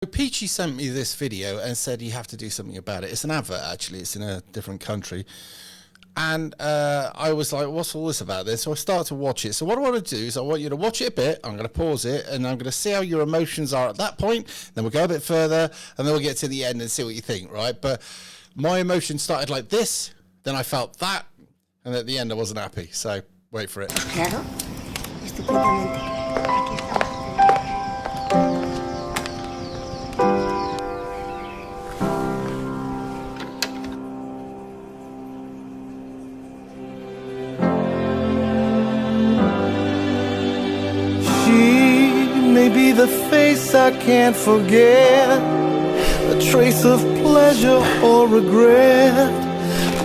Peachy sent me this video and said you have to do something about it. It's an advert, actually. It's in a different country. And I was like, what's all this about this? So I started to watch it. So what I want to do is I want you to watch it a bit. I'm going to pause it and I'm going to see how your emotions are at that point. Then we'll go a bit further and then we'll get to the end and see what you think, right? But my emotions started like this. Then I felt that. And at the end, I wasn't happy. So wait for it. Claro, estupendamente. Aquí estamos. Maybe the face I can't forget, a trace of pleasure or regret,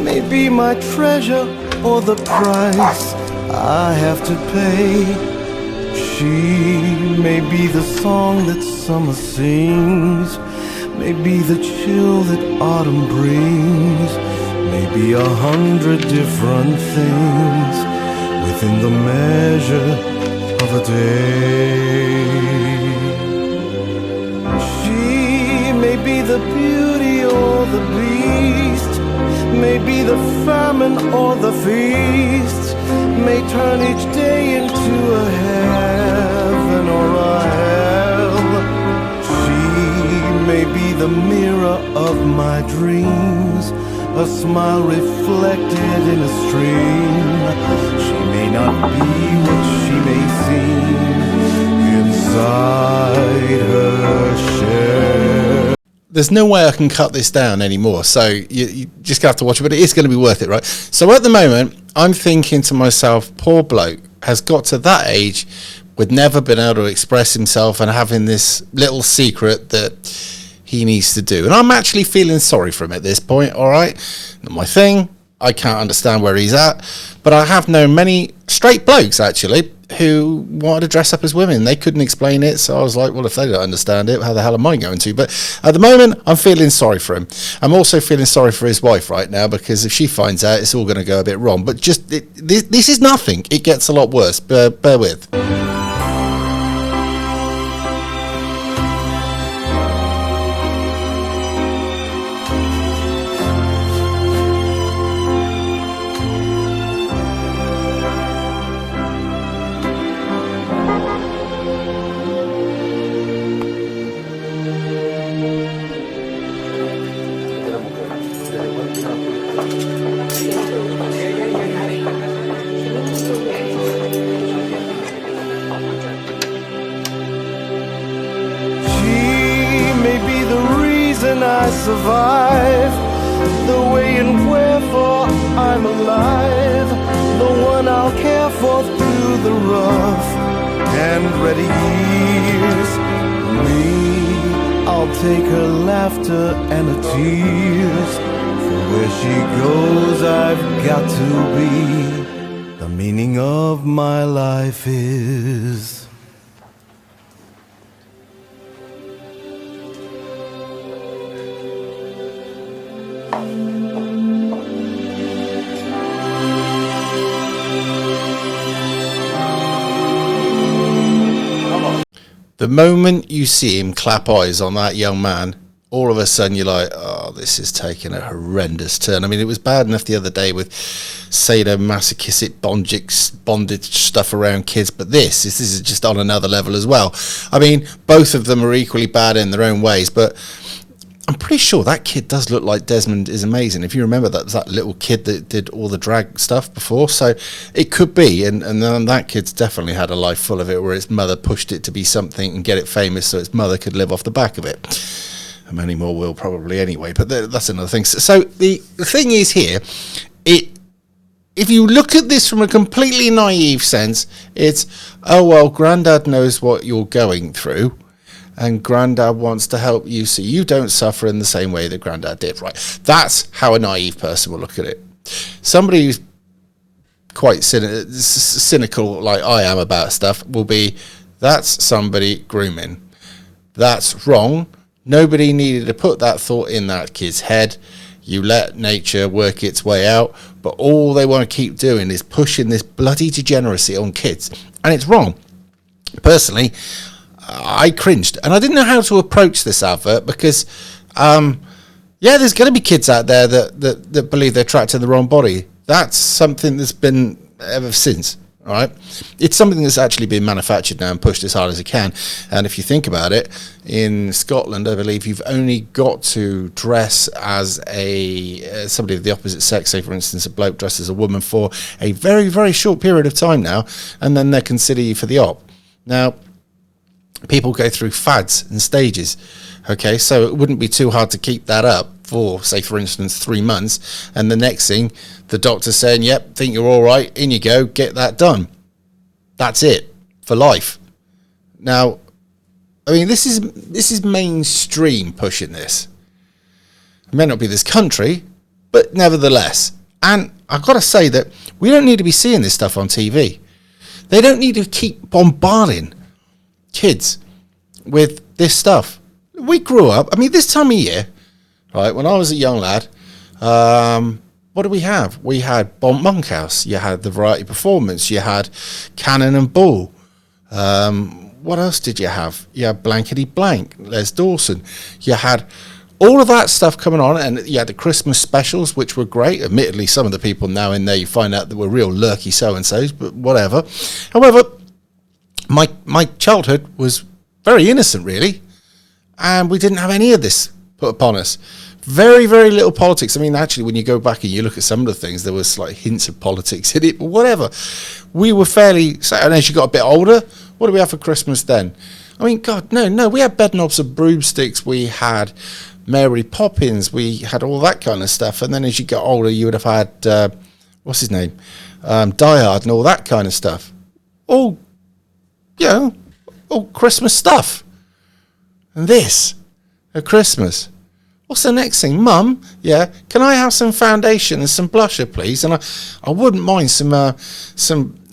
maybe my treasure or the price I have to pay. She may be the song that summer sings, maybe the chill that autumn brings, maybe 100 different things within the measure of a day. She may be the beauty or the beast, may be the famine or the feast, may turn each day into a heaven or a hell. She may be the mirror of my dreams, a smile reflected in a stream. She may not be what she may seem inside her shell. There's no way I can cut this down anymore, so you just have to watch it, but it is going to be worth it, right? So at the moment, I'm thinking to myself, poor bloke has got to that age with never been able to express himself and having this little secret that he needs to do. And I'm actually feeling sorry for him at this point, all right? Not my thing. I can't understand where he's at. But I have known many straight blokes, actually, who wanted to dress up as women. They couldn't explain it, so I was like, well, if they don't understand it, how the hell am I going to? But at the moment, I'm feeling sorry for him. I'm also feeling sorry for his wife right now, because if she finds out, it's all going to go a bit wrong. But just, this is nothing. It gets a lot worse. Bear with. I survive, the way and wherefore I'm alive, the one I'll care for through the rough and ready years. Me, I'll take her laughter and her tears, for where she goes I've got to be. The meaning of my life is the moment you see him clap eyes on that young man, all of a sudden you're like, oh, this is taking a horrendous turn. I mean, it was bad enough the other day with sadomasochistic bondage stuff around kids, but this is just on another level as well. I mean, both of them are equally bad in their own ways, but I'm pretty sure that kid does look like Desmond is Amazing. If you remember, that was that little kid that did all the drag stuff before. So it could be, and then that kid's definitely had a life full of it, where its mother pushed it to be something and get it famous so its mother could live off the back of it. And many more will probably anyway, but that's another thing. So the thing is here, if you look at this from a completely naive sense, it's, oh, well, Grandad knows what you're going through, and Grandad wants to help you so you don't suffer in the same way that Grandad did, right? That's how a naive person will look at it. Somebody who's quite cynical, like I am about stuff, will be, that's somebody grooming. That's wrong. Nobody needed to put that thought in that kid's head. You let nature work its way out, but all they want to keep doing is pushing this bloody degeneracy on kids, and it's wrong. Personally, I cringed, and I didn't know how to approach this advert because, there's going to be kids out there that believe they're trapped in the wrong body. That's something that's been ever since. All right, it's something that's actually been manufactured now and pushed as hard as it can. And if you think about it, in Scotland, I believe you've only got to dress as somebody of the opposite sex, say for instance a bloke dressed as a woman, for a very, very short period of time now, and then they consider you for the op. Now, people go through fads and stages. Okay, so it wouldn't be too hard to keep that up for, say, for instance, 3 months, and the next thing, the doctor's saying, yep, think you're all right, in you go, get that done. That's it, for life. Now, I mean, this is mainstream pushing this. It may not be this country, but nevertheless. And I've got to say that we don't need to be seeing this stuff on TV. They don't need to keep bombarding kids with this stuff. We grew up, I mean, this time of year, right, when I was a young lad, what did we have? We had Monkhouse, you had the Variety Performance, you had Cannon and Ball. What else did you have? You had Blankety Blank, Les Dawson. You had all of that stuff coming on, and you had the Christmas specials, which were great. Admittedly, some of the people now in there, you find out that were real lurky so-and-sos, but whatever. However, my childhood was very innocent, really, and we didn't have any of this put upon us. Very, very little politics. I mean, actually, when you go back and you look at some of the things, there was like hints of politics in it, but whatever. We were fairly, and as you got a bit older, what do we have for Christmas then? I mean, God, no, we had Bedknobs and Broomsticks, we had Mary Poppins, we had all that kind of stuff, and then as you got older, you would have had, what's his name? Die Hard and all that kind of stuff. All Christmas stuff. And this, at Christmas. What's the next thing? Mum, yeah, can I have some foundation and some blusher, please? And I wouldn't mind some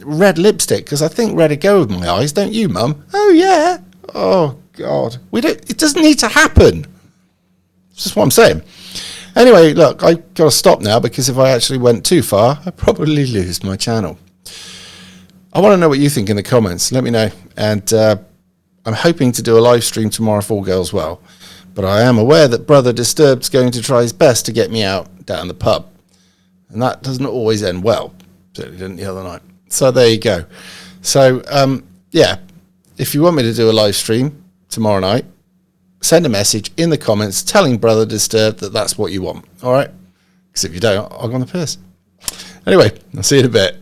red lipstick, because I think red would go with my eyes, don't you, Mum? Oh, yeah. Oh, God. It doesn't need to happen. That's just what I'm saying. Anyway, look, I've got to stop now, because if I actually went too far, I'd probably lose my channel. I want to know what you think in the comments. Let me know. And I'm hoping to do a live stream tomorrow if all goes well. But I am aware that Brother Disturbed's going to try his best to get me out down the pub. And that doesn't always end well. Certainly didn't the other night. So there you go. So, if you want me to do a live stream tomorrow night, send a message in the comments telling Brother Disturbed that that's what you want. All right? Because if you don't, I'll go on the piss. Anyway, I'll see you in a bit.